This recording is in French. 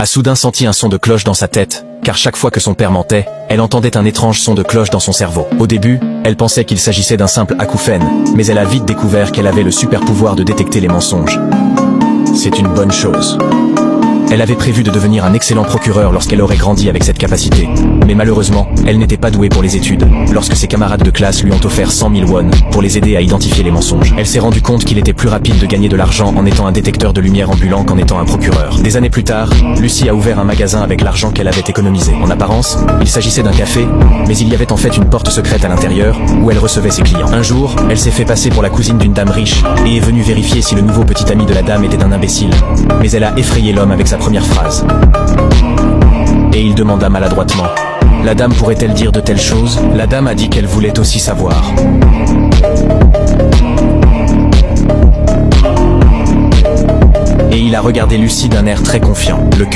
soudain senti un son de cloche dans sa tête, car chaque fois que son père mentait, elle entendait un étrange son de cloche dans son cerveau. Au début, elle pensait qu'il s'agissait d'un simple acouphène, mais elle a vite découvert qu'elle avait le super pouvoir de détecter les mensonges. C'est une bonne chose. Elle avait prévu de devenir un excellent procureur lorsqu'elle aurait grandi avec cette capacité. Mais malheureusement, elle n'était pas douée pour les études, lorsque ses camarades de classe lui ont offert 100 000 won pour les aider à identifier les mensonges. Elle s'est rendue compte qu'il était plus rapide de gagner de l'argent en étant un détecteur de lumière ambulant qu'en étant un procureur. Des années plus tard, Lucy a ouvert un magasin avec l'argent qu'elle avait économisé. En apparence, il s'agissait d'un café, mais il y avait en fait une porte secrète à l'intérieur, où elle recevait ses clients. Un jour, elle s'est fait passer pour la cousine d'une dame riche, et est venue vérifier si le nouveau petit ami de la dame était un imbécile. Mais elle a effrayé l'homme avec sa première phrase. Et il demanda maladroitement: la dame pourrait-elle dire de telles choses? La dame a dit qu'elle voulait aussi savoir. Et il a regardé Lucy d'un air très confiant. Le